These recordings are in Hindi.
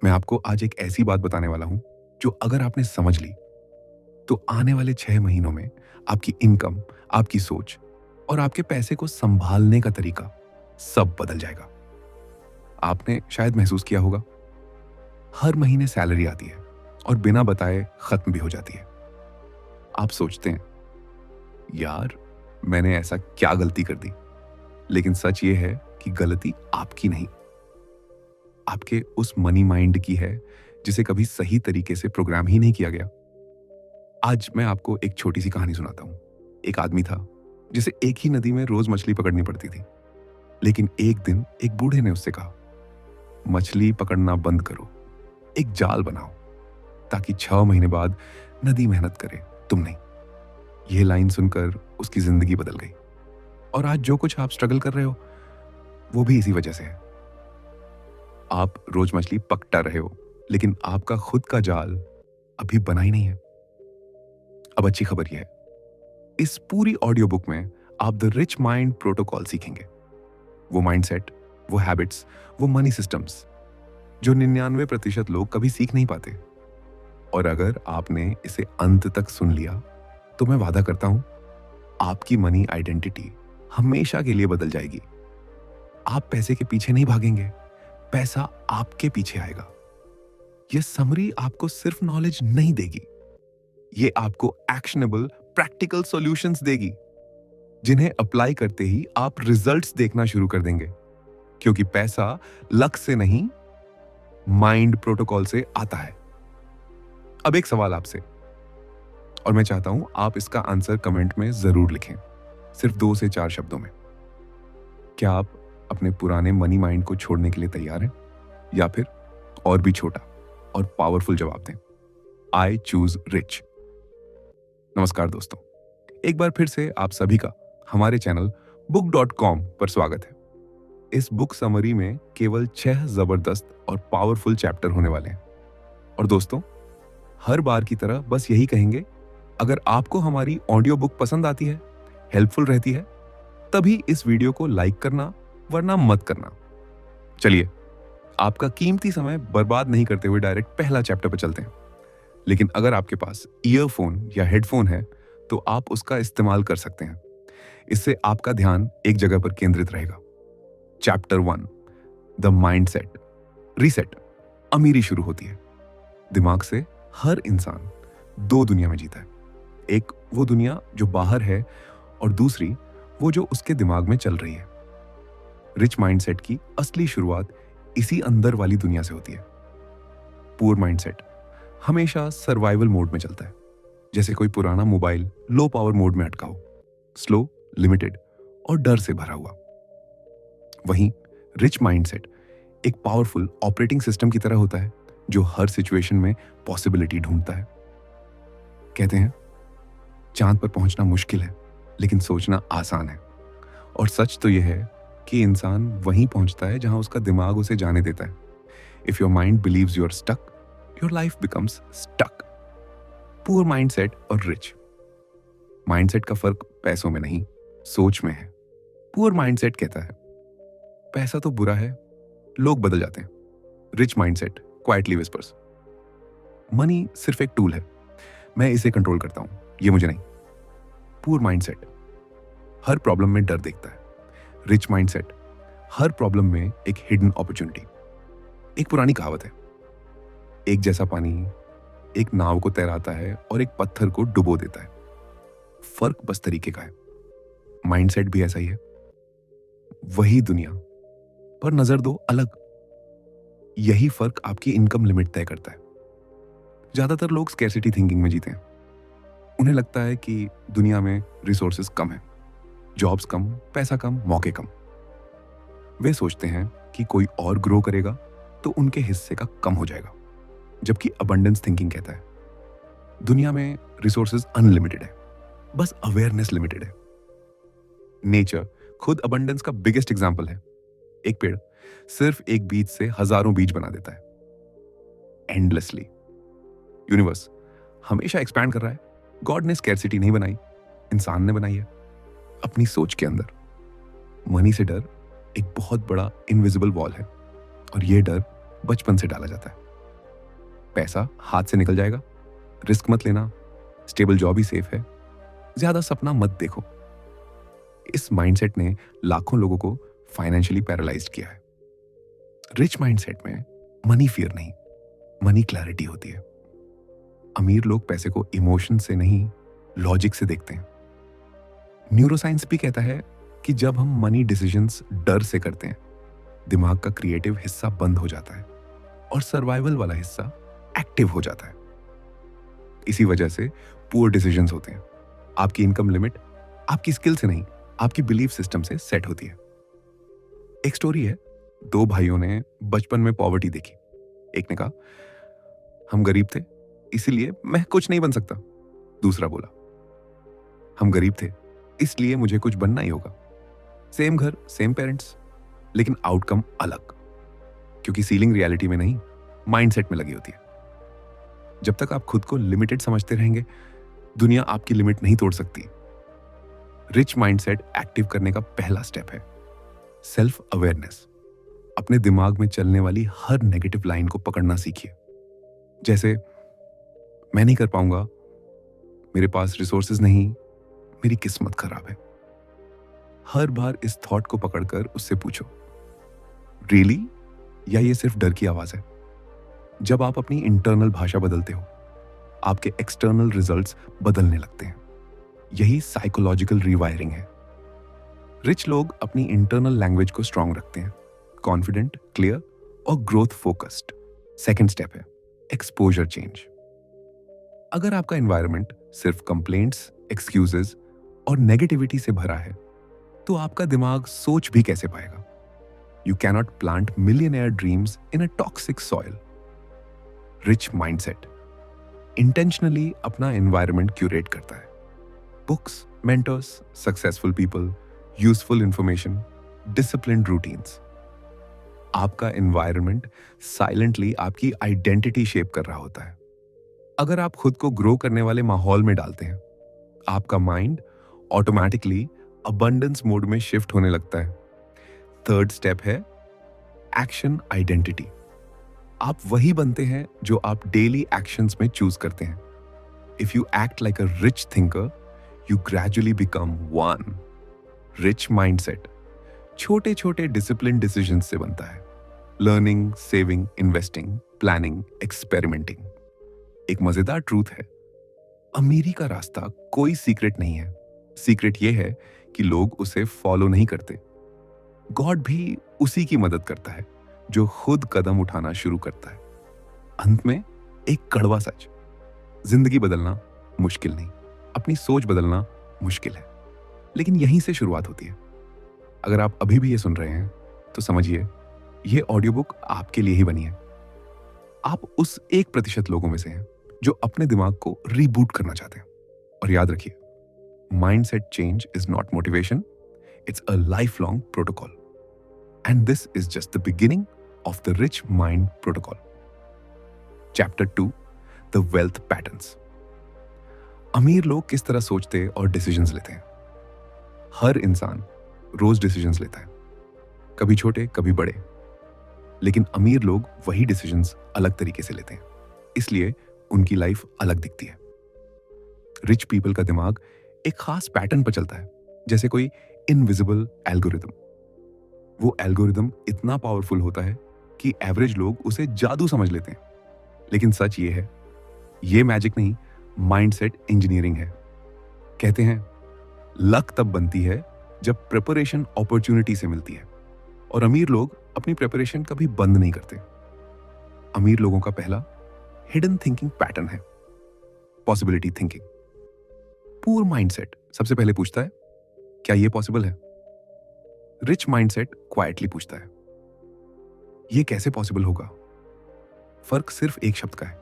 मैं आपको आज एक ऐसी बात बताने वाला हूं जो अगर आपने समझ ली तो आने वाले 6 महीनों में आपकी इनकम, आपकी सोच और आपके पैसे को संभालने का तरीका सब बदल जाएगा। आपने शायद महसूस किया होगा, हर महीने सैलरी आती है और बिना बताए खत्म भी हो जाती है। आप सोचते हैं, यार मैंने ऐसा क्या गलती कर दी? लेकिन सच ये है कि गलती आपकी नहीं, आपके उस मनी माइंड की है जिसे कभी सही तरीके से प्रोग्राम ही नहीं किया गया। आज मैं आपको एक छोटी सी कहानी सुनाता हूं। एक आदमी था जिसे एक ही नदी में रोज मछली पकड़नी पड़ती थी। लेकिन एक दिन एक बूढ़े ने उससे कहा, मछली पकड़ना बंद करो, एक जाल बनाओ ताकि 6 महीने बाद नदी मेहनत करे, तुम नहीं। यह लाइन सुनकर उसकी जिंदगी बदल गई। और आज जो कुछ आप स्ट्रगल कर रहे हो वो भी इसी वजह से है। आप रोज मछली पकड़ा रहे हो लेकिन आपका खुद का जाल अभी बना ही नहीं है। अब अच्छी खबर यह है, इस पूरी ऑडियो बुक में आप द रिच माइंड प्रोटोकॉल सीखेंगे। वो माइंडसेट, वो हैबिट्स, वो मनी सिस्टम्स जो 99% लोग कभी सीख नहीं पाते। और अगर आपने इसे अंत तक सुन लिया तो मैं वादा करता हूं, आपकी मनी आइडेंटिटी हमेशा के लिए बदल जाएगी। आप पैसे के पीछे नहीं भागेंगे, पैसा आपके पीछे आएगा। यह समरी आपको सिर्फ नॉलेज नहीं देगी, ये आपको एक्शनेबल प्रैक्टिकल सॉल्यूशंस देगी जिन्हें अप्लाई करते ही आप रिजल्ट्स देखना शुरू कर देंगे। क्योंकि पैसा लक से नहीं, माइंड प्रोटोकॉल से आता है। अब एक सवाल आपसे, और मैं चाहता हूं आप इसका आंसर कमेंट में जरूर लिखें, सिर्फ 2 से 4 शब्दों में। क्या आप अपने पुराने मनी माइंड को छोड़ने के लिए तैयार हैं? या फिर और भी छोटा और पावरफुल जवाब दें, आई चूज रिच। नमस्कार दोस्तों, एक बार फिर से आप सभी का हमारे चैनल book.com पर स्वागत है। इस बुक समरी में केवल 6 जबरदस्त और पावरफुल चैप्टर होने वाले हैं। और दोस्तों, हर बार की तरह बस यही कहेंगे, अगर आपको हमारी ऑडियो बुक पसंद आती है, हेल्पफुल रहती है, तभी इस वीडियो को लाइक करना, वरना मत करना। चलिए, आपका कीमती समय बर्बाद नहीं करते हुए डायरेक्ट पहला चैप्टर पर चलते हैं। लेकिन अगर आपके पास ईयरफोन या हेडफोन है तो आप उसका इस्तेमाल कर सकते हैं। इससे आपका ध्यान एक जगह पर केंद्रित रहेगा। Chapter 1, the mindset reset. अमीरी शुरू होती है। दिमाग से हर इंसान 2 दुनिया में जीता है। एक वो दुनिया जो बाहर है और दूसरी वो जो उसके दिमाग में चल रही है। रिच माइंडसेट की असली शुरुआत इसी अंदर वाली दुनिया से होती है। पुअर माइंडसेट हमेशा सर्वाइवल मोड में चलता है, जैसे कोई पुराना मोबाइल लो पावर मोड में अटका हो, स्लो, लिमिटेड और डर से भरा हुआ। वहीं रिच माइंडसेट एक पावरफुल ऑपरेटिंग सिस्टम की तरह होता है जो हर सिचुएशन में पॉसिबिलिटी ढूंढता है। कहते हैं, चांद पर पहुंचना मुश्किल है लेकिन सोचना आसान है। और सच तो यह है कि इंसान वहीं पहुंचता है जहां उसका दिमाग उसे जाने देता है। If your mind believes you are stuck, your life becomes stuck. Poor mindset और रिच माइंडसेट का फर्क पैसों में नहीं, सोच में है। पुअर माइंडसेट कहता है, पैसा तो बुरा है, लोग बदल जाते हैं। Rich mindset quietly whispers, money सिर्फ एक टूल है, मैं इसे कंट्रोल करता हूं, ये मुझे नहीं। पुअर माइंडसेट हर प्रॉब्लम में डर देखता है। रिच माइंडसेट हर प्रॉब्लम में एक हिडन अपॉर्चुनिटी। एक पुरानी कहावत है, एक जैसा पानी एक नाव को तैराता है और एक पत्थर को डुबो देता है। फर्क बस तरीके का है। माइंडसेट भी ऐसा ही है। वही दुनिया पर नजर दो अलग। यही फर्क आपकी इनकम लिमिट तय करता है। ज्यादातर लोग स्कैरसिटी थिंकिंग में जीते हैं। उन्हें लगता है कि दुनिया में रिसोर्सेज कम है, जॉब्स कम, पैसा कम, मौके कम। वे सोचते हैं कि कोई और ग्रो करेगा तो उनके हिस्से का कम हो जाएगा। जबकि अबंडेंस थिंकिंग कहता है, दुनिया में रिसोर्सेज अनलिमिटेड है, बस अवेयरनेस लिमिटेड है। नेचर खुद अबंडेंस का बिगेस्ट एग्जांपल है। एक पेड़ सिर्फ एक बीज से हजारों बीज बना देता है, एंडलेसली। यूनिवर्स हमेशा एक्सपैंड कर रहा है। गॉड ने स्कैरसिटी नहीं बनाई, इंसान ने बनाई है अपनी सोच के अंदर। मनी से डर एक बहुत बड़ा इनविजिबल वॉल है और यह डर बचपन से डाला जाता है। पैसा हाथ से निकल जाएगा, रिस्क मत लेना, स्टेबल जॉब ही सेफ है, ज्यादा सपना मत देखो। इस माइंडसेट ने लाखों लोगों को फाइनेंशियली पैरालाइज्ड किया है। रिच माइंडसेट में मनी फियर नहीं, मनी क्लैरिटी होती है। अमीर लोग पैसे को इमोशन से नहीं, लॉजिक से देखते हैं। न्यूरोसाइंस भी कहता है कि जब हम मनी डिसीजंस डर से करते हैं, दिमाग का क्रिएटिव हिस्सा बंद हो जाता है और सर्वाइवल वाला हिस्सा एक्टिव हो जाता है। इसी वजह से पुअर डिसीजंस होते हैं। आपकी इनकम लिमिट आपकी स्किल से नहीं, आपकी बिलीफ सिस्टम से सेट होती है। एक स्टोरी है, दो भाइयों ने बचपन में पॉवर्टी देखी। एक ने कहा, हम गरीब थे इसीलिए मैं कुछ नहीं बन सकता। दूसरा बोला, हम गरीब थे इसलिए मुझे कुछ बनना ही होगा। सेम घर, सेम पेरेंट्स, लेकिन आउटकम अलग, क्योंकि सीलिंग रियलिटी में नहीं, माइंडसेट में लगी होती है। जब तक आप खुद को लिमिटेड समझते रहेंगे, दुनिया आपकी लिमिट नहीं तोड़ सकती। रिच माइंडसेट एक्टिव करने का पहला स्टेप है सेल्फ अवेयरनेस। अपने दिमाग में चलने वाली हर नेगेटिव लाइन को पकड़ना सीखिए। जैसे, मैं नहीं कर पाऊंगा, मेरे पास रिसोर्सेज नहीं, मेरी किस्मत खराब है। हर बार इस थॉट को पकड़कर उससे पूछो, रियली, या ये सिर्फ डर की आवाज है? जब आप अपनी इंटरनल भाषा बदलते हो, आपके एक्सटर्नल रिजल्ट्स बदलने लगते हैं। यही साइकोलॉजिकल रिवायरिंग है। रिच लोग अपनी इंटरनल लैंग्वेज को स्ट्रांग रखते हैं, कॉन्फिडेंट, क्लियर और ग्रोथ फोकस्ड। सेकेंड स्टेप है एक्सपोजर चेंज। अगर आपका एनवायरनमेंट सिर्फ कंप्लेंट्स, एक्सक्यूजेस और नेगेटिविटी से भरा है, तो आपका दिमाग सोच भी कैसे पाएगा? You cannot plant millionaire dreams in a toxic soil. Rich mindset intentionally अपना एनवायरनमेंट क्यूरेट करता है। Books, mentors, successful people, useful information, disciplined routines. आपका एनवायरनमेंट साइलेंटली आपकी आइडेंटिटी शेप कर रहा होता है। अगर आप खुद को ग्रो करने वाले माहौल में डालते हैं, आपका माइंड ऑटोमेटिकली अबंडेंस मोड में शिफ्ट होने लगता है। थर्ड स्टेप है एक्शन आइडेंटिटी। आप वही बनते हैं जो आप डेली एक्शंस में चूज करते हैं। If you act like a rich thinker, you gradually become one. Rich mindset छोटे छोटे डिसिप्लिन डिसीजंस से बनता है। Learning, saving, investing, planning, experimenting. एक मजेदार ट्रूथ है, अमीरी का रास्ता कोई सीक्रेट नहीं है। सीक्रेट यह है कि लोग उसे फॉलो नहीं करते। गॉड भी उसी की मदद करता है जो खुद कदम उठाना शुरू करता है। अंत में एक कड़वा सच, जिंदगी बदलना मुश्किल नहीं, अपनी सोच बदलना मुश्किल है, लेकिन यहीं से शुरुआत होती है। अगर आप अभी भी ये सुन रहे हैं तो समझिए ये ऑडियो बुक आपके लिए ही बनी है। आप उस 1% लोगों में से हैं जो अपने दिमाग को रीबूट करना चाहते हैं। और याद रखिए, mindset change is not motivation, it's a life long protocol. And this is just the beginning of the rich mind protocol. Chapter 2, the wealth patterns. अमीर लोग किस तरह सोचते और डिसीजंस लेते हैं। हर इंसान रोज डिसीजंस लेता है, कभी छोटे कभी बड़े, लेकिन अमीर लोग वही डिसीजंस अलग तरीके से लेते हैं, इसलिए उनकी लाइफ अलग दिखती है। रिच पीपल का दिमाग एक खास पैटर्न पर चलता है, जैसे कोई इनविजिबल एल्गोरिदम। वो एल्गोरिदम इतना पावरफुल होता है कि एवरेज लोग उसे जादू समझ लेते हैं। लेकिन सच ये है, ये मैजिक नहीं, माइंडसेट इंजीनियरिंग है। कहते हैं लक तब बनती है जब प्रिपरेशन अपॉर्चुनिटी से मिलती है, और अमीर लोग अपनी प्रिपरेशन कभी बंद नहीं करते। अमीर लोगों का पहला हिडन थिंकिंग पैटर्न है पॉसिबिलिटी थिंकिंग। पूर माइंडसेट सबसे पहले पूछता है, क्या यह पॉसिबल है? रिच माइंडसेट क्वाइटली पूछता है, यह कैसे पॉसिबल होगा? फर्क सिर्फ एक शब्द का है,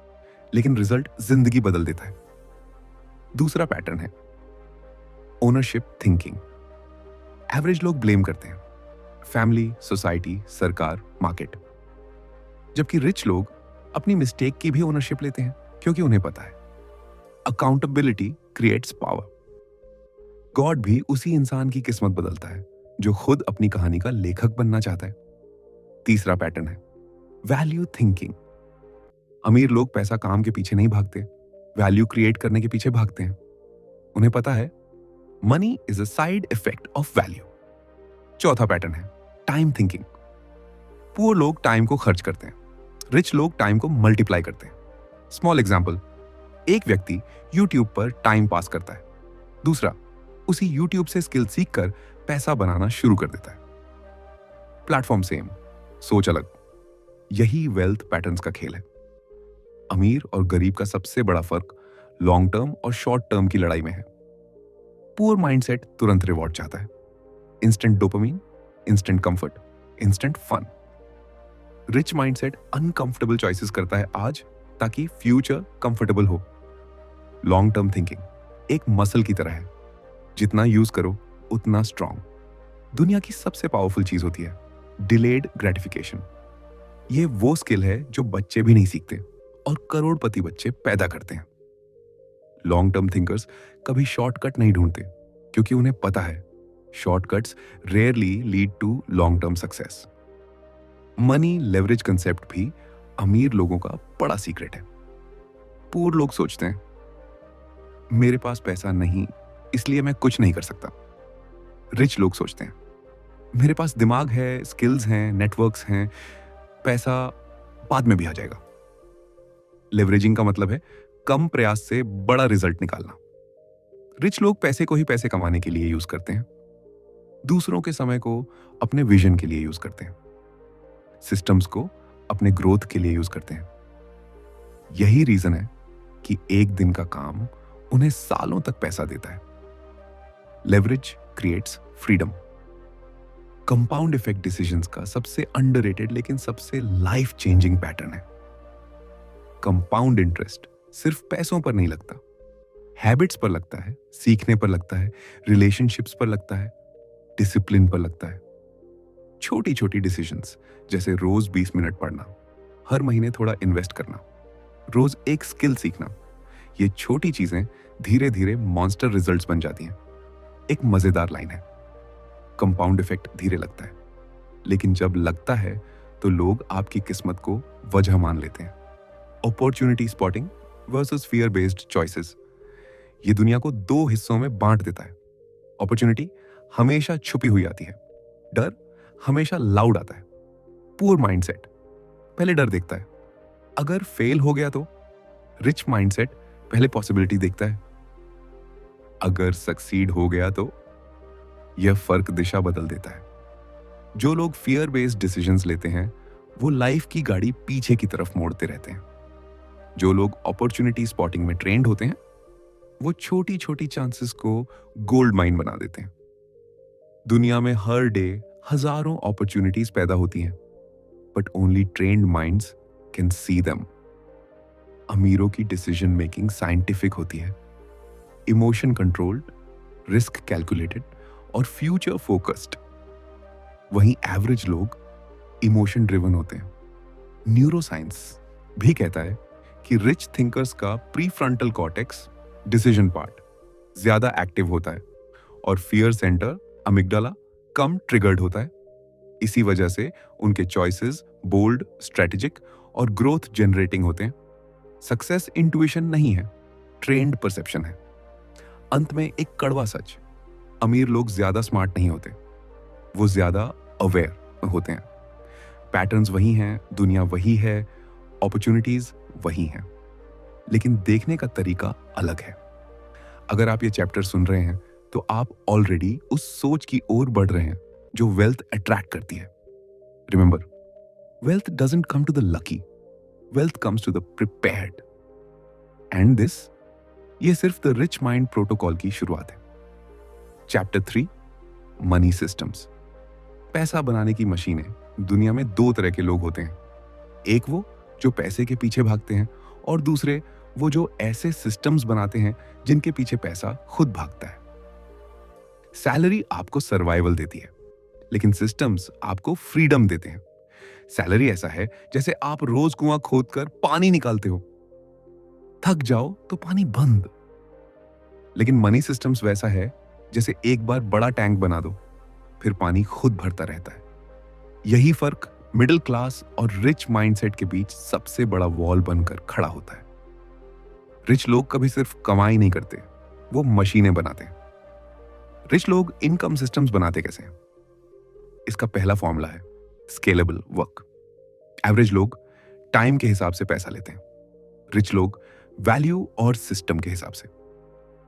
लेकिन रिजल्ट जिंदगी बदल देता है। दूसरा पैटर्न है ओनरशिप थिंकिंग। एवरेज लोग ब्लेम करते हैं, फैमिली, सोसाइटी, सरकार, मार्केट, जबकि रिच लोग अपनी मिस्टेक की भी ओनरशिप लेते हैं, क्योंकि उन्हें पता है अकाउंटेबिलिटी क्रिएट्स पावर। गॉड भी उसी इंसान की किस्मत बदलता है जो खुद अपनी कहानी का लेखक बनना चाहता है। तीसरा पैटर्न है वैल्यू थिंकिंग। अमीर लोग पैसा काम के पीछे नहीं भागते, वैल्यू क्रिएट करने के पीछे भागते हैं। उन्हें पता है money is a side effect of value. चौथा पैटर्न है टाइम थिंकिंग। पुअर लोग टाइम को खर्च करते हैं, रिच लोग टाइम को मल्टीप्लाई करते हैं। स्मॉल एग्जाम्पल, एक व्यक्ति यूट्यूब पर टाइम पास करता है, दूसरा उसी यूट्यूब से स्किल सीखकर पैसा बनाना शुरू कर देता है। प्लेटफॉर्म सेम, सोच अलग। यही वेल्थ पैटर्न्स का खेल है। अमीर और गरीब का सबसे बड़ा फर्क लॉन्ग टर्म और शॉर्ट टर्म की लड़ाई में है। पुअर माइंडसेट तुरंत रिवॉर्ड चाहता है, instant dopamine, instant comfort, instant fun. Rich mindset uncomfortable choices करता है आज ताकि फ्यूचर कंफर्टेबल हो। लॉन्ग टर्म थिंकिंग एक मसल की तरह है, जितना यूज करो उतना स्ट्रांग। दुनिया की सबसे पावरफुल चीज होती है डिलेड ग्रेटिफिकेशन। ये वो स्किल है जो बच्चे भी नहीं सीखते और करोड़पति बच्चे पैदा करते हैं। लॉन्ग टर्म थिंकर्स कभी शॉर्टकट नहीं ढूंढते क्योंकि उन्हें पता है shortcuts rarely lead to long term success. Money leverage concept भी अमीर लोगों का बड़ा सीक्रेट है। पुअर लोग सोचते हैं मेरे पास पैसा नहीं इसलिए मैं कुछ नहीं कर सकता। रिच लोग सोचते हैं मेरे पास दिमाग है, स्किल्स हैं, नेटवर्क्स हैं, पैसा बाद में भी आ जाएगा। लेवरेजिंग का मतलब है कम प्रयास से बड़ा रिजल्ट निकालना। रिच लोग पैसे को ही पैसे कमाने के लिए यूज करते हैं, दूसरों के समय को अपने विजन के लिए यूज करते हैं, सिस्टम्स को अपने ग्रोथ के लिए यूज करते हैं। यही रीजन है कि एक दिन का काम उन्हें सालों तक पैसा देता है। Leverage creates freedom. Compound effect decisions का सबसे अंडररेटेड लेकिन सबसे लाइफ चेंजिंग पैटर्न है। कंपाउंड इंटरेस्ट सिर्फ पैसों पर नहीं लगता, हैबिट्स पर लगता है, सीखने पर लगता है, रिलेशनशिप्स पर लगता है, डिसिप्लिन पर लगता है। छोटी छोटी डिसीजंस जैसे रोज 20 मिनट पढ़ना, हर महीने थोड़ा इन्वेस्ट करना, रोज एक स्किल सीखना, ये छोटी चीजें धीरे धीरे मॉन्स्टर रिजल्ट्स बन जाती हैं। एक मजेदार लाइन है, कंपाउंड इफेक्ट धीरे लगता है, लेकिन जब लगता है तो लोग आपकी किस्मत को वजह मान लेते हैं। Opportunity spotting versus fear based choices ये दुनिया को दो हिस्सों में बांट देता है। अपॉर्चुनिटी हमेशा छुपी हुई आती है, डर हमेशा लाउड आता है। पुअर माइंडसेट पहले डर देखता है, अगर फेल हो गया तो। रिच माइंडसेट पहले पॉसिबिलिटी देखता है, अगर सक्सीड हो गया तो। यह फर्क दिशा बदल देता है। जो लोग फियर बेस्ड डिसीजंस लेते हैं वो लाइफ की गाड़ी पीछे की तरफ मोड़ते रहते हैं। जो लोग अपॉर्चुनिटी स्पॉटिंग में ट्रेंड होते हैं वो छोटी छोटी चांसेस को गोल्ड माइन बना देते हैं। दुनिया में हर डे हजारों अपॉर्चुनिटीज पैदा होती हैं, but only trained minds can see them. अमीरों की डिसीजन मेकिंग साइंटिफिक होती है, इमोशन कंट्रोल्ड, रिस्क कैलकुलेटेड और फ्यूचर फोकस्ड। वहीं एवरेज लोग इमोशन ड्रिवन होते हैं। न्यूरोसाइंस भी कहता है कि रिच थिंकर्स का प्रीफ्रंटल कॉर्टेक्स डिसीजन पार्ट ज्यादा एक्टिव होता है और फियर सेंटर अमिगडाला कम ट्रिगर्ड होता है। इसी वजह से उनके चॉइसेस बोल्ड, स्ट्रेटेजिक और ग्रोथ जनरेटिंग होते हैं। सक्सेस इंट्यूशन नहीं है, ट्रेंड परसेप्शन है। अंत में एक कड़वा सच, अमीर लोग ज्यादा स्मार्ट नहीं होते, वो ज्यादा अवेयर होते हैं। पैटर्न्स वही हैं, दुनिया वही है, अपॉर्चुनिटीज वही हैं, लेकिन देखने का तरीका अलग है। अगर आप ये चैप्टर सुन रहे हैं तो आप ऑलरेडी उस सोच की ओर बढ़ रहे हैं जो वेल्थ अट्रैक्ट करती है। Remember, wealth doesn't come to the lucky, wealth comes to the prepared. And this, ये सिर्फ द रिच माइंड प्रोटोकॉल की शुरुआत है। Chapter 3, money systems. पैसा बनाने की मशीनें। दुनिया में दो तरह के लोग होते हैं, एक वो जो पैसे के पीछे भागते हैं और दूसरे वो जो ऐसे सिस्टम्स बनाते हैं जिनके पीछे पैसा खुद भागता है। सैलरी आपको सर्वाइवल देती है, लेकिन सिस्टम्स आपको फ्रीडम देते हैं। सैलरी ऐसा है जैसे आप रोज कुआं खोदकर पानी निकालते हो, थक जाओ तो पानी बंद। लेकिन मनी सिस्टम्स वैसा है जैसे एक बार बड़ा टैंक बना दो, फिर पानी खुद भरता रहता है। यही फर्क मिडिल क्लास और रिच माइंडसेट के बीच सबसे बड़ा वॉल बनकर खड़ा होता है। रिच लोग कभी सिर्फ कमाई नहीं करते, वो मशीनें बनाते हैं। रिच लोग इनकम सिस्टम्स बनाते कैसे हैं? इसका पहला फॉर्मूला है स्केलेबल वर्क। एवरेज लोग टाइम के हिसाब से पैसा लेते हैं, रिच लोग वैल्यू और सिस्टम के हिसाब से।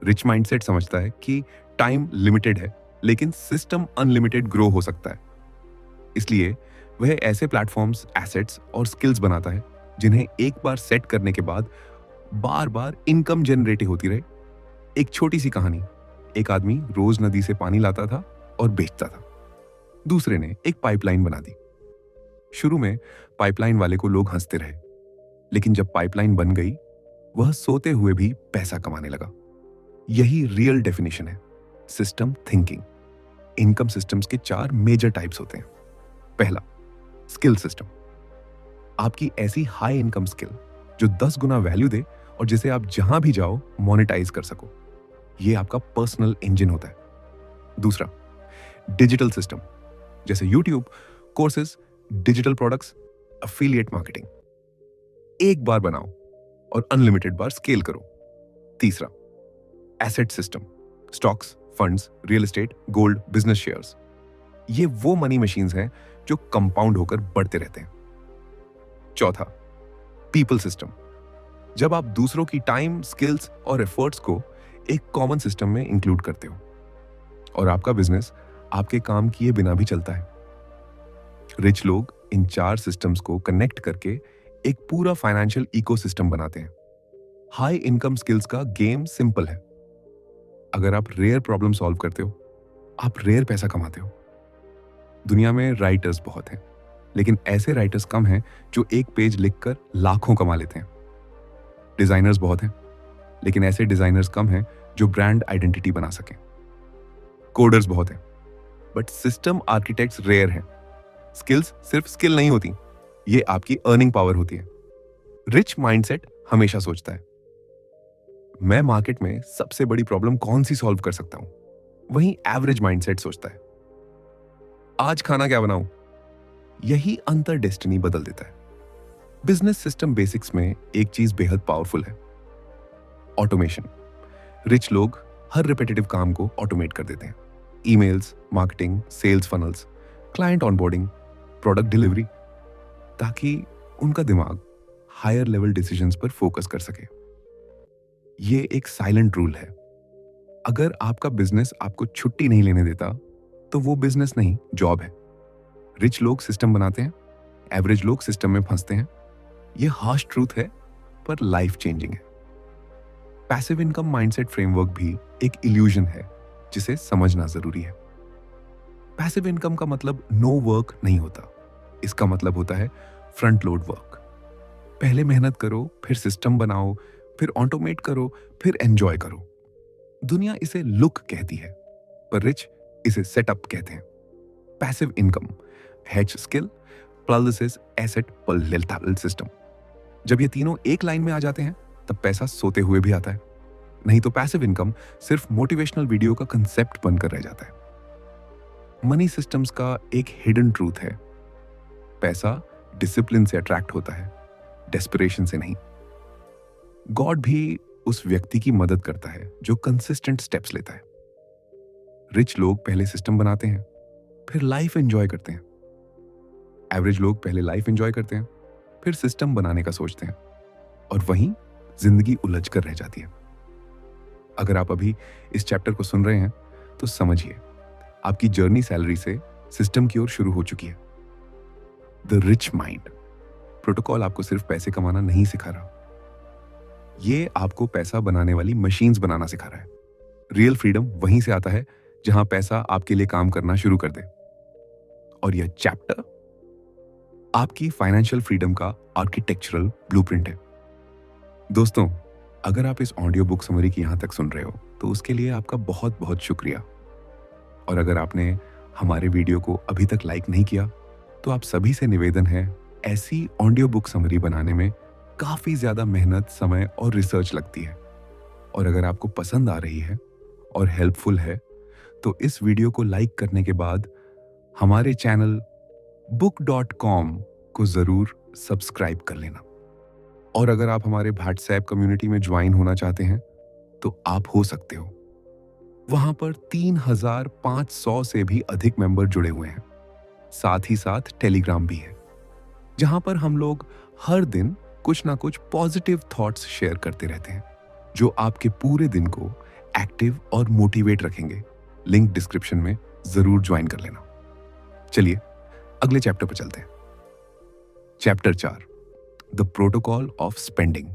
रिच माइंडसेट समझता है कि टाइम लिमिटेड है, लेकिन सिस्टम अनलिमिटेड ग्रो हो सकता है। इसलिए वह ऐसे प्लेटफॉर्म्स, एसेट्स और स्किल्स बनाता है जिन्हें एक बार सेट करने के बाद बार बार इनकम जनरेट होती रहे। एक छोटी सी कहानी, एक आदमी रोज नदी से पानी लाता था और बेचता था। दूसरे ने एक पाइपलाइन बना दी। शुरू में पाइपलाइन वाले को लोग हंसते रहे, लेकिन जब पाइपलाइन बन गई, वह सोते हुए भी पैसा कमाने लगा। यही रियल डेफिनेशन है सिस्टम थिंकिंग। इनकम सिस्टम्स के 4 मेजर टाइप्स होते हैं। पहला, स्किल सिस्टम। आपकी ऐसी हाई इनकम स्किल जो 10 गुना वैल्यू दे और जिसे आप जहां भी जाओ मोनेटाइज कर सको। यह आपका पर्सनल इंजन होता है। दूसरा, डिजिटल सिस्टम, जैसे YouTube, courses, digital products, affiliate marketing. एक बार बनाओ और अनलिमिटेड बार स्केल करो। तीसरा, asset system, stocks, funds, real estate, gold, business shares. ये वो मनी मशीन्स हैं जो कंपाउंड होकर बढ़ते रहते हैं। चौथा, पीपल सिस्टम। जब आप दूसरों की टाइम, स्किल्स और एफर्ट्स को एक कॉमन सिस्टम में इंक्लूड करते हो और आपका बिजनेस आपके काम किए बिना भी चलता है। रिच लोग इन 4 सिस्टम्स को कनेक्ट करके एक पूरा फाइनेंशियल इकोसिस्टम बनाते हैं। हाई इनकम स्किल्स का गेम सिंपल है। अगर आप रेयर प्रॉब्लम सॉल्व करते हो, आप रेयर पैसा कमाते हो। दुनिया में राइटर्स बहुत हैं, लेकिन ऐसे राइटर्स कम हैं जो एक पेज लिखकर लाखों कमा लेते हैं। डिजाइनर्स बहुत हैं, लेकिन ऐसे डिजाइनर्स कम हैं जो ब्रांड आइडेंटिटी बना सकें। कोडर्स बहुत हैं, बट सिस्टम आर्किटेक्ट्स रेयर हैं। स्किल्स सिर्फ स्किल नहीं होती, ये आपकी अर्निंग पावर होती है। रिच माइंडसेट हमेशा सोचता है, मैं मार्केट में सबसे बड़ी प्रॉब्लम कौन सी सॉल्व कर सकता हूं। वहीं एवरेज माइंडसेट सोचता है, आज खाना क्या बनाऊं। यही अंतर डेस्टिनी बदल देता है। बिजनेस सिस्टम बेसिक्स में एक चीज बेहद पावरफुल है, ऑटोमेशन। रिच लोग हर रिपीटेटिव काम को ऑटोमेट कर देते हैं। Emails, marketing, sales funnels, client onboarding, product delivery, ताकि उनका दिमाग हायर लेवल डिसीजंस पर फोकस कर सके। ये एक साइलेंट रूल है। अगर आपका बिजनेस आपको छुट्टी नहीं लेने देता, तो वो बिजनेस नहीं, जॉब है। रिच लोग सिस्टम बनाते हैं, एवरेज लोग सिस्टम में फंसते हैं। ये हार्श ट्रूथ है, पर लाइफ चेंजिंग है। पैसिव इनकम माइंडसेट फ्रेमवर्क भी एक इल्यूजन है जिसे समझना जरूरी है। पैसिव इनकम का मतलब नो वर्क नहीं होता। इसका मतलब होता है फ्रंट लोड वर्क। पहले मेहनत करो, फिर सिस्टम बनाओ, फिर ऑटोमेट करो, फिर एंजॉय करो। दुनिया इसे लुक कहती है, पर रिच इसे सेटअप कहते हैं। Passive income, hedge skill, plus asset पर सिस्टम। जब ये तीनों एक लाइन में आ जाते हैं, तब पैसा सोते हुए भी आता है। नहीं तो पैसिव इनकम सिर्फ मोटिवेशनल वीडियो का कंसेप्ट बनकर रह जाता है। मनी सिस्टम्स का एक हिडन ट्रूथ है, पैसा डिसिप्लिन से अट्रैक्ट होता है, डेस्परेशन से नहीं। गॉड भी उस व्यक्ति की मदद करता है जो कंसिस्टेंट स्टेप्स लेता है। रिच लोग पहले सिस्टम बनाते हैं, फिर लाइफ एंजॉय करते हैं। एवरेज लोग पहले लाइफ एंजॉय करते हैं, फिर सिस्टम बनाने का सोचते हैं, और वहीं जिंदगी उलझ कर रह जाती है। अगर आप अभी इस चैप्टर को सुन रहे हैं, तो समझिए आपकी जर्नी सैलरी से सिस्टम की ओर शुरू हो चुकी है। द रिच माइंड प्रोटोकॉल आपको सिर्फ पैसे कमाना नहीं सिखा रहा, ये आपको पैसा बनाने वाली मशीन्स बनाना सिखा रहा है। रियल फ्रीडम वहीं से आता है जहां पैसा आपके लिए काम करना शुरू कर दे। और यह चैप्टर आपकी फाइनेंशियल फ्रीडम का आर्किटेक्चरल ब्लूप्रिंट है। दोस्तों, अगर आप इस ऑडियो बुक समरी की यहां तक सुन रहे हो, तो उसके लिए आपका बहुत बहुत शुक्रिया। और अगर आपने हमारे वीडियो को अभी तक लाइक नहीं किया, तो आप सभी से निवेदन है, ऐसी ऑडियो बुक समरी बनाने में काफी ज्यादा मेहनत, समय और रिसर्च लगती है। और अगर आपको पसंद आ रही है और हेल्पफुल है, तो इस वीडियो को लाइक करने के बाद हमारे चैनल book.com को जरूर सब्सक्राइब कर लेना। और अगर आप हमारे व्हाट्सएप कम्युनिटी में ज्वाइन होना चाहते हैं तो आप हो सकते हो। वहां पर 3,500 से भी अधिक मेंबर जुड़े हुए हैं। साथ ही साथ टेलीग्राम भी है, जहां पर हम लोग हर दिन कुछ ना कुछ पॉजिटिव थॉट्स शेयर करते रहते हैं, जो आपके पूरे दिन को एक्टिव और मोटिवेट रखेंगे। लिंक डिस्क्रिप्शन में जरूर ज्वाइन कर लेना। चलिए अगले चैप्टर पर चलते हैं। Chapter 4, the protocol of spending.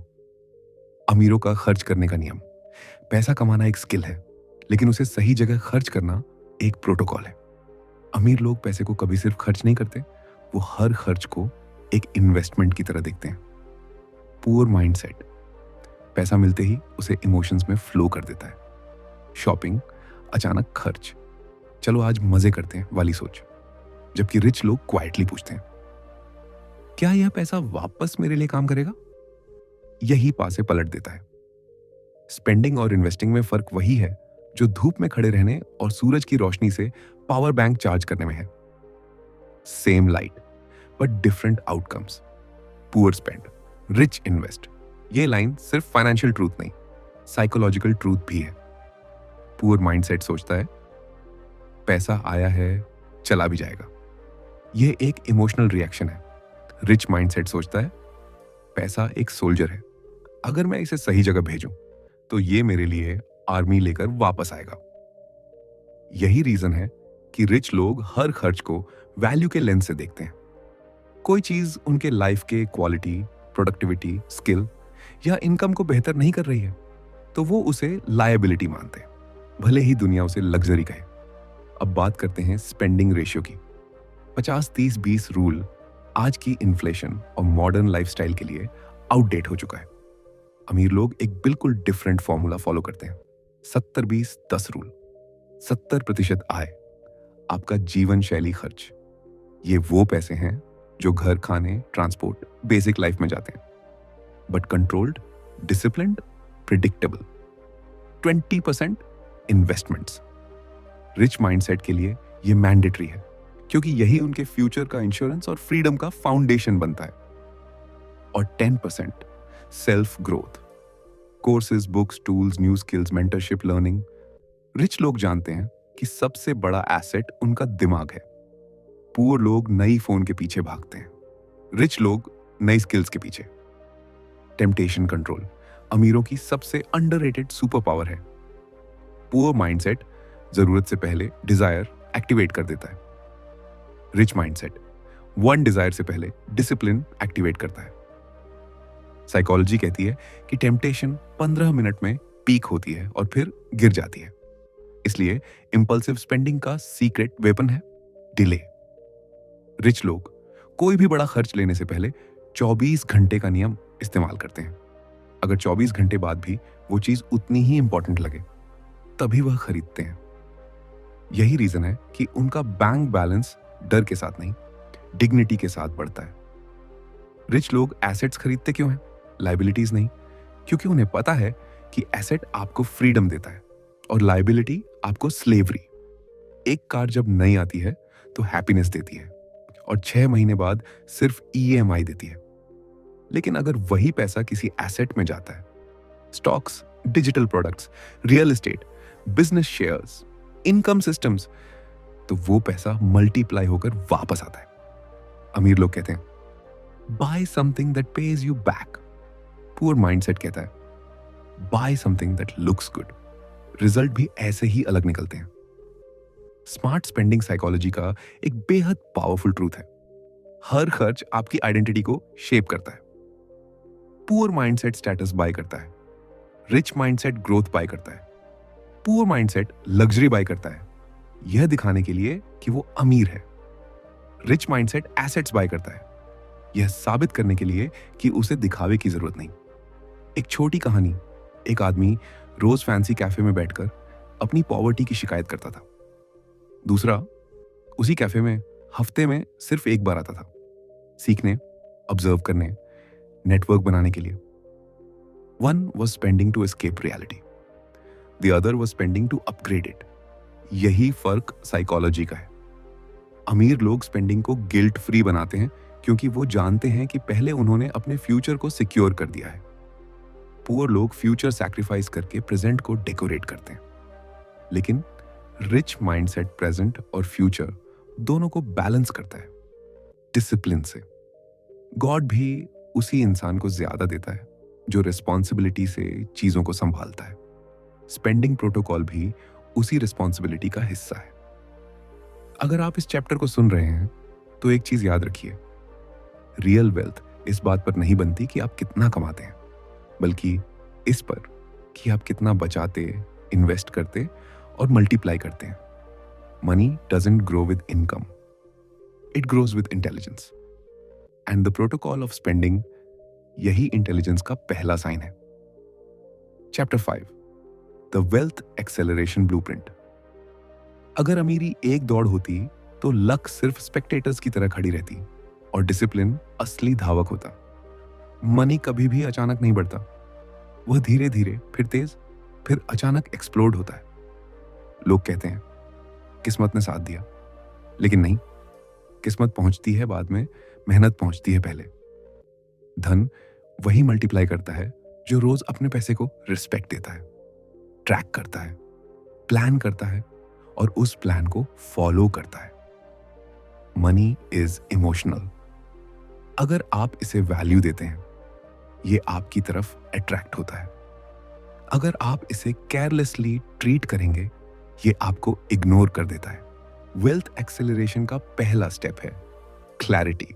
अमीरों का खर्च करने का नियम। पैसा कमाना एक स्किल है, लेकिन उसे सही जगह खर्च करना एक प्रोटोकॉल है। अमीर लोग पैसे को कभी सिर्फ खर्च नहीं करते, वो हर खर्च को एक इन्वेस्टमेंट की तरह देखते हैं। पुअर माइंडसेट पैसा मिलते ही उसे इमोशंस में फ्लो कर देता है। शॉपिंग, अचानक खर्च, चलो आज मजे करते हैं वाली सोच। जबकि रिच लोग क्वाइटली पूछते हैं, क्या यह पैसा वापस मेरे लिए काम करेगा? यही पासे पलट देता है। स्पेंडिंग और इन्वेस्टिंग में फर्क वही है जो धूप में खड़े रहने और सूरज की रोशनी से पावर बैंक चार्ज करने में है। Same light but different outcomes. Poor spend, rich invest. ये लाइन सिर्फ फाइनेंशियल ट्रूथ नहीं, साइकोलॉजिकल ट्रूथ भी है। पुअर माइंडसेट सोचता है पैसा आया है, चला भी जाएगा। यह एक इमोशनल रिएक्शन है। रिच माइंडसेट सोचता है पैसा एक सोल्जर है, अगर मैं इसे सही जगह भेजूं तो ये मेरे लिए आर्मी लेकर वापस आएगा। यही रीजन है कि रिच लोग हर खर्च को वैल्यू के लेंस से देखते हैं। कोई चीज उनके लाइफ के क्वालिटी, प्रोडक्टिविटी, स्किल या इनकम को बेहतर नहीं कर रही है तो वो उसे लायबिलिटी मानते हैं, भले ही दुनिया उसे लग्जरी कहे। अब बात करते हैं स्पेंडिंग रेशियो की। 50-30-20 रूल आज की इन्फ्लेशन और मॉडर्न लाइफस्टाइल के लिए आउटडेट हो चुका है। अमीर लोग एक बिल्कुल डिफरेंट फॉर्मूला फॉलो करते हैं। 70-20-10 रूल। 70% आय, आपका जीवन शैली खर्च। ये वो पैसे हैं जो घर, खाने, ट्रांसपोर्ट, बेसिक लाइफ में जाते हैं, but controlled, disciplined, predictable. 20% investments. Rich mindset के लिए ये मैंडेटरी है, क्योंकि यही उनके फ्यूचर का इंश्योरेंस और फ्रीडम का फाउंडेशन बनता है। और 10% self growth. Courses, books, tools, new skills, mentorship, learning. Rich लोग जानते हैं कि सबसे बड़ा एसेट उनका दिमाग है। पुअर लोग नई फोन के पीछे भागते हैं, रिच लोग नई स्किल्स के पीछे। टेम्पटेशन कंट्रोल अमीरों की सबसे अंडररेटेड सुपर पावर है। पुअर माइंडसेट जरूरत से पहले डिजायर एक्टिवेट कर देता है। रिच माइंडसेट वन डिजायर से पहले डिसिप्लिन एक्टिवेट करता है। साइकोलॉजी कहती है कि टेम्पटेशन 15 मिनट में पीक होती है और फिर गिर जाती है। इसलिए इंपल्सिव स्पेंडिंग का सीक्रेट वेपन है डिले। रिच लोग कोई भी बड़ा खर्च लेने से पहले 24 घंटे का नियम इस्तेमाल करते हैं। अगर 24 घंटे बाद भी वो चीज उतनी ही इंपॉर्टेंट लगे, तभी वह खरीदते हैं। यही रीजन है कि उनका बैंक बैलेंस डर के साथ नहीं, डिग्निटी के साथ बढ़ता है। रिच लोग एसेट्स खरीदते क्यों हैं, लाइबिलिटीज नहीं? क्योंकि उन्हें पता है कि एसेट आपको फ्रीडम देता है और लाइबिलिटी आपको स्लेवरी। एक कार जब नई आती है तो हैप्पीनेस देती है और 6 महीने बाद सिर्फ ईएमआई देती है। लेकिन अगर वही पैसा किसी एसेट में जाता है, stocks, digital products, real estate, business shares, income systems, तो वो पैसा मल्टीप्लाई होकर वापस आता है। अमीर लोग कहते हैं buy something that pays you back. Poor mindset कहता है buy something that looks good. Result भी ऐसे ही अलग निकलते हैं। स्मार्ट स्पेंडिंग साइकोलॉजी का एक बेहद पावरफुल ट्रूथ है। हर खर्च आपकी आइडेंटिटी को शेप करता है। पुअर माइंडसेट स्टेटस बाय करता है, रिच माइंडसेट ग्रोथ बाय करता है। पुअर माइंडसेट लग्जरी बाय करता है, यह दिखाने के लिए कि वो अमीर है। रिच माइंडसेट एसेट्स बाय करता है, यह साबित करने के लिए कि उसे दिखावे की जरूरत नहीं। एक छोटी कहानी, एक आदमी रोज फैंसी कैफे में बैठकर अपनी पॉवर्टी की शिकायत करता था। दूसरा उसी कैफे में हफ्ते में सिर्फ एक बार आता था, सीखने, ऑब्जर्व करने, नेटवर्क बनाने के लिए। One was spending to escape reality, the other was spending to upgrade it. यही फर्क साइकोलॉजी का है। अमीर लोग स्पेंडिंग को गिल्ट फ्री बनाते हैं क्योंकि वो जानते हैं कि पहले उन्होंने अपने फ्यूचर को सिक्योर कर दिया है। पुअर लोग फ्यूचर सैक्रिफाइस करके प्रेजेंट को डेकोरेट करते हैं। लेकिन रिच माइंडसेट प्रेजेंट और फ्यूचर दोनों को बैलेंस करता है डिसिप्लिन से। गॉड भी उसी इंसान को ज्यादा देता है जो रिस्पॉन्सिबिलिटी से चीजों को संभालता है। स्पेंडिंग प्रोटोकॉल भी उसी रिस्पॉन्सिबिलिटी का हिस्सा है। अगर आप इस चैप्टर को सुन रहे हैं तो एक चीज याद रखिए, रियल वेल्थ इस बात पर नहीं बनती कि आप कितना कमाते हैं, बल्कि इस पर कि आप कितना बचाते, इन्वेस्ट करते और मल्टीप्लाई करते हैं। Money doesn't grow with income, it grows with intelligence, and the protocol of spending यही इंटेलिजेंस का पहला साइन है। Chapter 5, the wealth acceleration blueprint. अगर अमीरी एक दौड़ होती तो लक सिर्फ स्पेक्टेटर्स की तरह खड़ी रहती और डिसिप्लिन असली धावक होता। मनी कभी भी अचानक नहीं बढ़ता, वह धीरे धीरे, फिर तेज, फिर अचानक एक्सप्लोड होता है। लोग कहते हैं किस्मत ने साथ दिया, लेकिन नहीं, किस्मत पहुंचती है बाद में, मेहनत पहुंचती है पहले। धन वही मल्टीप्लाई करता है जो रोज अपने पैसे को रिस्पेक्ट देता है, ट्रैक करता है, प्लान करता है और उस प्लान को फॉलो करता है। Money is emotional. अगर आप इसे वैल्यू देते हैं, ये आपकी तरफ अट्रैक्ट होता है। अगर आप इसे केयरलेसली ट्रीट करेंगे, ये आपको इग्नोर कर देता है। वेल्थ एक्सेलरेशन का पहला स्टेप है clarity.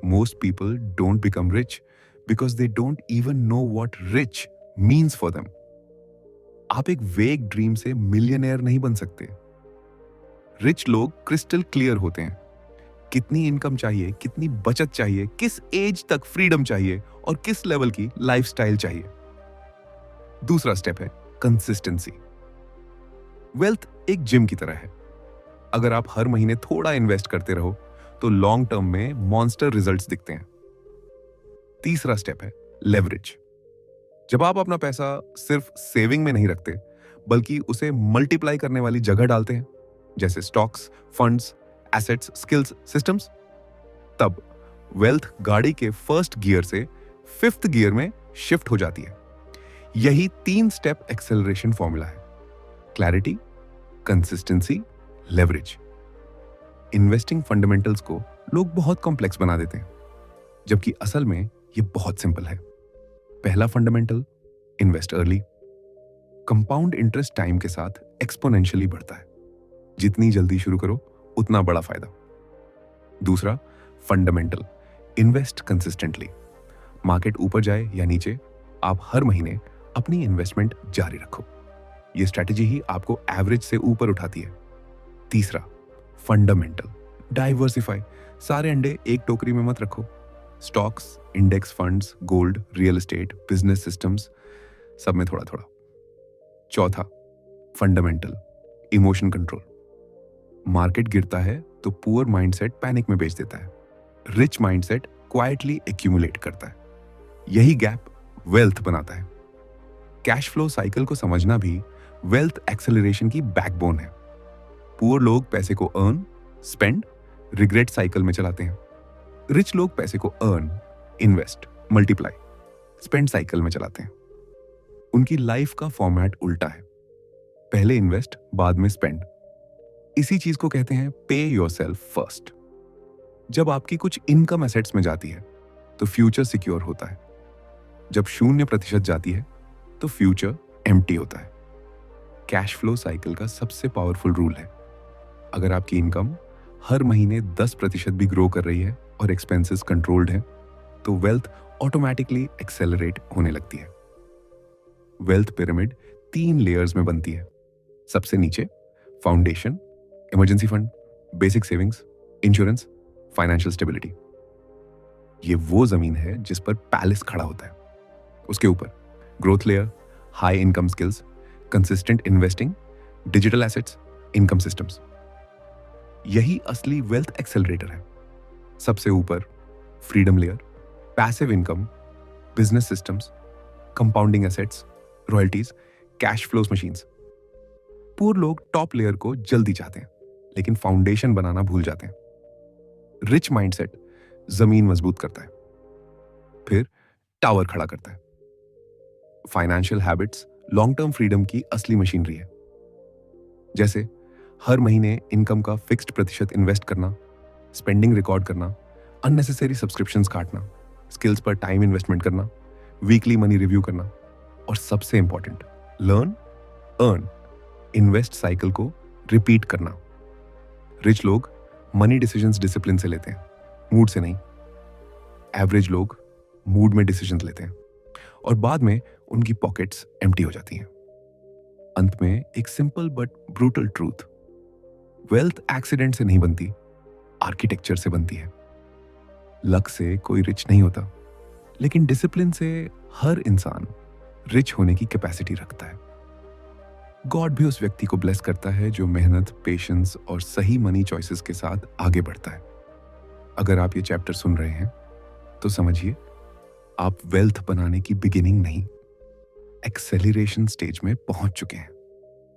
Most people don't become rich because they don't even know what rich means for them. आप एक वेग ड्रीम से मिलियनेयर नहीं बन सकते। रिच लोग क्रिस्टल क्लियर होते हैं, कितनी इनकम चाहिए, कितनी बचत चाहिए, किस एज तक फ्रीडम चाहिए और किस लेवल की लाइफस्टाइल चाहिए। दूसरा स्टेप है कंसिस्टेंसी। वेल्थ एक जिम की तरह है। अगर आप हर महीने थोड़ा इन्वेस्ट करते रहो तो लॉन्ग टर्म में मॉन्स्टर रिजल्ट्स दिखते हैं। तीसरा स्टेप है लेवरेज। जब आप अपना पैसा सिर्फ सेविंग में नहीं रखते, बल्कि उसे मल्टीप्लाई करने वाली जगह डालते हैं, जैसे stocks, funds, assets, skills, systems, तब वेल्थ गाड़ी के फर्स्ट गियर से फिफ्थ गियर में शिफ्ट हो जाती है। यही 3 स्टेप एक्सेलरेशन फॉर्मूला है: clarity, consistency, leverage. Investing fundamentals को लोग बहुत कॉम्प्लेक्स बना देते हैं, जबकि असल में ये बहुत सिंपल है। पहला fundamental, invest early. Compound interest time के साथ एक्सपोनेंशियली बढ़ता है। जितनी जल्दी शुरू करो उतना बड़ा फायदा। दूसरा फंडामेंटल, इन्वेस्ट कंसिस्टेंटली। मार्केट ऊपर जाए या नीचे, आप हर महीने अपनी इन्वेस्टमेंट जारी रखो। ये स्ट्रैटेजी ही आपको एवरेज से ऊपर उठाती है। तीसरा फंडामेंटल, डाइवर्सिफाई। सारे अंडे एक टोकरी में मत रखो। Stocks, index funds, gold, real estate, business systems, सब में थोड़ा थोड़ा। चौथा फंडामेंटल, इमोशन कंट्रोल। मार्केट गिरता है तो पुअर माइंडसेट पैनिक में बेच देता है, रिच माइंडसेट क्वाइटली एक्यूमुलेट करता है। यही गैप वेल्थ बनाता है। कैश फ्लो साइकिल को समझना भी वेल्थ एक्सेलरेशन की बैकबोन है। पुअर लोग पैसे को अर्न, स्पेंड, रिग्रेट साइकिल में चलाते हैं। रिच लोग पैसे को earn, invest, multiply, spend cycle में चलाते हैं। उनकी लाइफ का फॉर्मेट उल्टा है, पहले इन्वेस्ट, बाद में स्पेंड। इसी चीज को कहते हैं पे योरसेल्फ फर्स्ट। जब आपकी कुछ इनकम एसेट्स में जाती है तो फ्यूचर सिक्योर होता है। जब 0% जाती है तो फ्यूचर एम्प्टी होता है। कैश फ्लो साइकिल का सबसे पावरफुल रूल है, अगर आपकी इनकम हर महीने 10% भी ग्रो कर रही है और एक्सपेंसेस कंट्रोल्ड है, तो वेल्थ ऑटोमेटिकली एक्सेलरेट होने लगती है। वेल्थ पिरामिड 3 लेयर्स में बनती है। सबसे नीचे foundation, emergency fund, basic savings, insurance, financial stability. ये वो जमीन है जिस पर पैलेस खड़ा होता है। उसके ऊपर growth layer, high income skills, consistent investing, digital assets, income systems. यही असली वेल्थ एक्सेलरेटर है। सबसे ऊपर freedom layer, passive income, business systems, compounding assets, royalties, cash flows machines. Poor लोग टॉप लेयर को जल्दी चाहते हैं, लेकिन फाउंडेशन बनाना भूल जाते हैं। रिच माइंडसेट जमीन मजबूत करता है, फिर टावर खड़ा करता है। Financial habits long term freedom की असली मशीनरी है। जैसे हर महीने इनकम का फिक्स्ड प्रतिशत इन्वेस्ट करना, स्पेंडिंग रिकॉर्ड करना, अननेसेसरी सब्सक्रिप्शंस काटना, स्किल्स पर टाइम इन्वेस्टमेंट करना, वीकली मनी रिव्यू करना, और सबसे important, learn, earn, invest cycle को रिपीट करना। रिच लोग मनी डिसीजंस डिसिप्लिन से लेते हैं, मूड से नहीं। एवरेज लोग मूड में डिसीजंस लेते हैं और बाद में उनकी पॉकेट्स एम्प्टी हो जाती हैं। अंत में एक simple but brutal truth, wealth accident से नहीं बनती, आर्किटेक्चर से बनती है। लक से कोई रिच नहीं होता, लेकिन डिसिप्लिन से हर इंसान रिच होने की कैपेसिटी रखता है। गॉड भी उस व्यक्ति को ब्लेस करता है जो मेहनत, पेशेंस और सही मनी चॉइसेस के साथ आगे बढ़ता है। अगर आप ये चैप्टर सुन रहे हैं तो समझिए, आप वेल्थ बनाने की बिगिनिंग नहीं, एक्सेलरेशन स्टेज में पहुंच चुके हैं।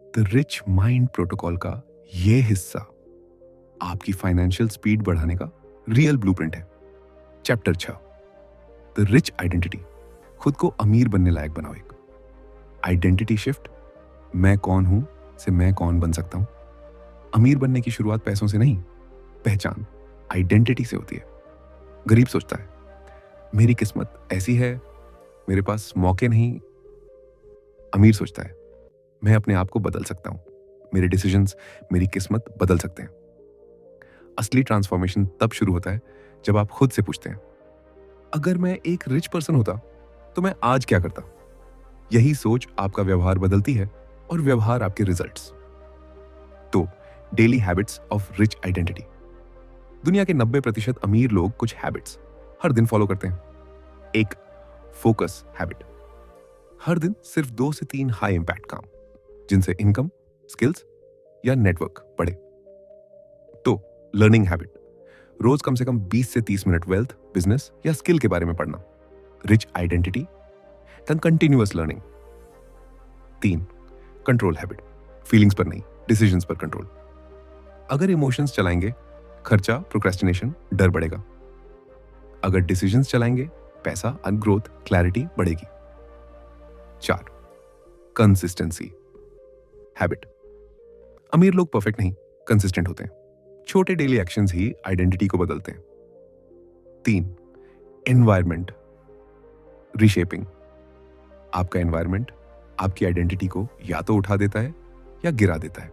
द रिच माइंड प्रोटोकॉल का ये हिस्सा आपकी फाइनेंशियल स्पीड बढ़ाने का रियल ब्लूप्रिंट है। Chapter 6, the rich identity. खुद को अमीर बनने लायक बनाओ। एक आइडेंटिटी शिफ्ट, मैं कौन हूं से मैं कौन बन सकता हूं। अमीर बनने की शुरुआत पैसों से नहीं, पहचान, आइडेंटिटी से होती है। गरीब सोचता है मेरी किस्मत ऐसी है, मेरे पास मौके नहीं। अमीर सोचता है मैं अपने आप को बदल सकता हूं, मेरे डिसीजंस मेरी किस्मत बदल सकते हैं। असली ट्रांसफॉर्मेशन तब शुरू होता है जब आप खुद से पूछते हैं, अगर मैं एक रिच पर्सन होता तो मैं आज क्या करता। यही सोच आपका व्यवहार बदलती है और व्यवहार आपके रिजल्ट्स। तो daily habits of rich identity. दुनिया के 90% अमीर लोग कुछ हैबिट्स हर दिन फॉलो करते हैं। एक, फोकस हैबिट। हर दिन सिर्फ 2 से 3 हाई इंपैक्ट काम, जिनसे इनकम, स्किल्स या नेटवर्क बढ़े। तो लर्निंग हैबिट, रोज कम से कम 20 से 30 मिनट वेल्थ, बिजनेस या स्किल के बारे में पढ़ना। Rich identity continuous learning. 3, control habit, feelings पर नहीं, डिसीजंस पर कंट्रोल। अगर इमोशंस चलाएंगे, खर्चा, प्रोक्रेस्टिनेशन, डर बढ़ेगा। अगर डिसीजंस चलाएंगे, पैसा, ग्रोथ, क्लैरिटी बढ़ेगी। 4, कंसिस्टेंसी हैबिट। अमीर लोग परफेक्ट नहीं, कंसिस्टेंट होते हैं। छोटे डेली एक्शंस ही आइडेंटिटी को बदलते हैं। 3, एनवायरमेंट रीशेपिंग। आपका एनवायरमेंट आपकी आइडेंटिटी को या तो उठा देता है या गिरा देता है।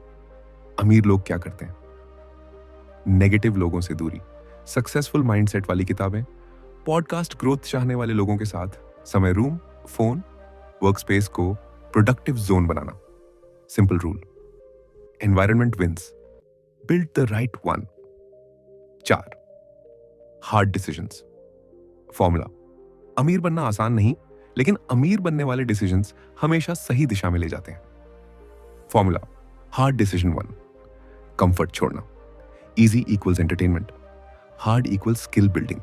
अमीर लोग क्या करते हैं? नेगेटिव लोगों से दूरी, सक्सेसफुल माइंडसेट वाली किताबें, पॉडकास्ट, ग्रोथ चाहने वाले लोगों के साथ समय, रूम, फोन, वर्क स्पेस को प्रोडक्टिव जोन बनाना। Simple rule, environment wins, build the right one. 4, hard decisions formula. अमीर बनना आसान नहीं, लेकिन अमीर बनने वाले डिसीजंस हमेशा सही दिशा में ले जाते हैं। फॉर्मूला, हार्ड डिसीजन 1, कंफर्ट छोड़ना। Easy equals entertainment, hard equals skill building.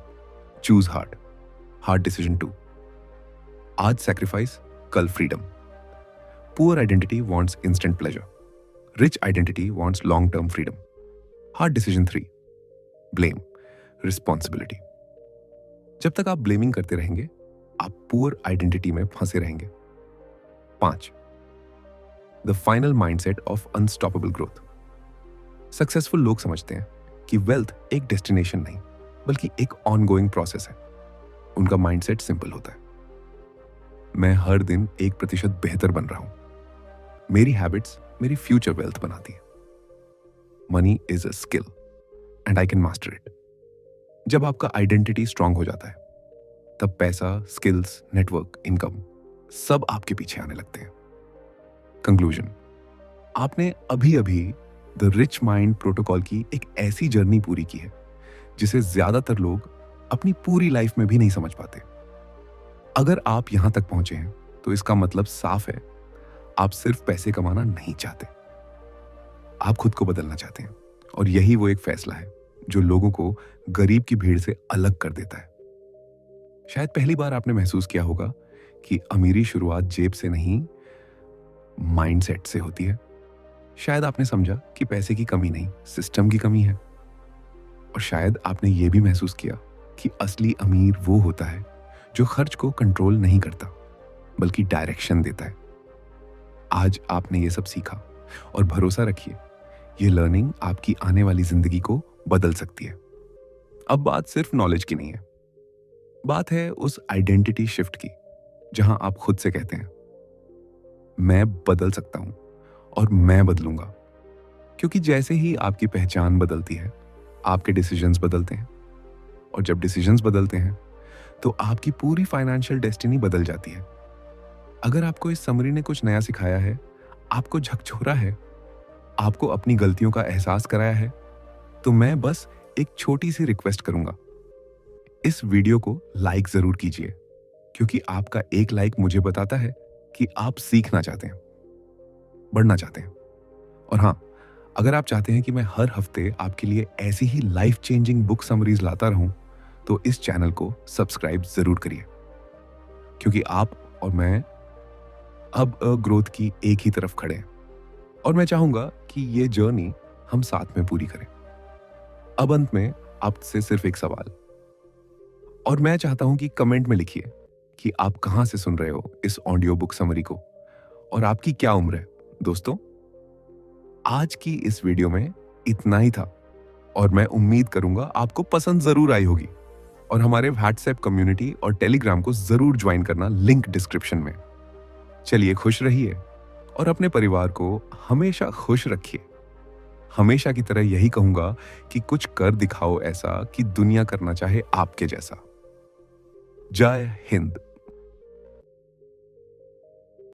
Choose hard. Hard decision 2, आज सैक्रिफाइस, कल freedom. Poor identity wants instant pleasure, rich identity wants long term freedom. Hard decision 3, blame, responsibility. जब तक आप ब्लेमिंग करते रहेंगे, आप पुअर आइडेंटिटी में फंसे रहेंगे। 5, the final mindset of unstoppable growth. Successful लोग समझते हैं कि वेल्थ एक डेस्टिनेशन नहीं, बल्कि एक ऑनगोइंग प्रोसेस है। उनका माइंडसेट सिंपल होता है, मैं हर दिन 1% बेहतर बन रहा हूं। मेरी हैबिट्स मेरी फ्यूचर वेल्थ बनाती है। Money is a skill and I can master it. जब आपका आइडेंटिटी स्ट्रांग हो जाता है, तब पैसा, स्किल्स, नेटवर्क, इनकम सब आपके पीछे आने लगते हैं। कंक्लूजन, आपने अभी अभी द रिच माइंड प्रोटोकॉल की एक ऐसी जर्नी पूरी की है जिसे ज्यादातर लोग अपनी पूरी लाइफ में भी नहीं समझ पाते। अगर आप यहां तक पहुंचे हैं तो इसका मतलब साफ है, आप सिर्फ पैसे कमाना नहीं चाहते, आप खुद को बदलना चाहते हैं। और यही वो एक फैसला है जो लोगों को गरीब की भीड़ से अलग कर देता है। शायद पहली बार आपने महसूस किया होगा कि अमीरी शुरुआत जेब से नहीं, माइंडसेट से होती है। शायद आपने समझा कि पैसे की कमी नहीं, सिस्टम की कमी है। और शायद आपने ये भी महसूस किया कि असली अमीर वो होता है जो खर्च को कंट्रोल नहीं करता, बल्कि डायरेक्शन देता है। आज आपने ये सब सीखा और भरोसा रखिए, ये लर्निंग आपकी आने वाली जिंदगी को बदल सकती है। अब बात सिर्फ नॉलेज की नहीं है, बात है उस आइडेंटिटी शिफ्ट की जहां आप खुद से कहते हैं, मैं बदल सकता हूं और मैं बदलूंगा। क्योंकि जैसे ही आपकी पहचान बदलती है, आपके डिसीजंस बदलते हैं। और जब डिसीजंस बदलते हैं, तो आपकी पूरी फाइनेंशियल डेस्टिनी बदल जाती है। अगर आपको इस समरी ने कुछ नया सिखाया है, आपको झकझोरा है, आपको अपनी गलतियों का एहसास कराया है, तो मैं बस एक छोटी सी रिक्वेस्ट करूंगा। इस वीडियो को लाइक जरूर कीजिए, क्योंकि आपका एक लाइक मुझे बताता है कि आप सीखना चाहते हैं, बढ़ना चाहते हैं। और हाँ, अगर आप चाहते हैं कि मैं हर हफ्ते आपके लिए ऐसी ही लाइफ चेंजिंग बुक समरीज लाता रहूं, तो इस चैनल को सब्सक्राइब जरूर करिए। क्योंकि आप और मैं अब ग्रोथ की एक ही तरफ खड़े हैं, और मैं चाहूंगा कि ये जर्नी हम साथ में पूरी करें। अब अंत में आपसे सिर्फ एक सवाल, और मैं चाहता हूं कि कमेंट में लिखिए कि आप कहां से सुन रहे हो इस ऑडियो बुक समरी को, और आपकी क्या उम्र है। दोस्तों, आज की इस वीडियो में इतना ही था, और मैं उम्मीद करूंगा आपको पसंद जरूर आई होगी। और हमारे व्हाट्सएप कम्युनिटी और टेलीग्राम को जरूर ज्वाइन करना, लिंक डिस्क्रिप्शन में। चलिए, खुश रहिए और अपने परिवार को हमेशा खुश रखिए। हमेशा की तरह यही कहूंगा कि कुछ कर दिखाओ ऐसा कि दुनिया करना चाहे आपके जैसा। जय हिंद।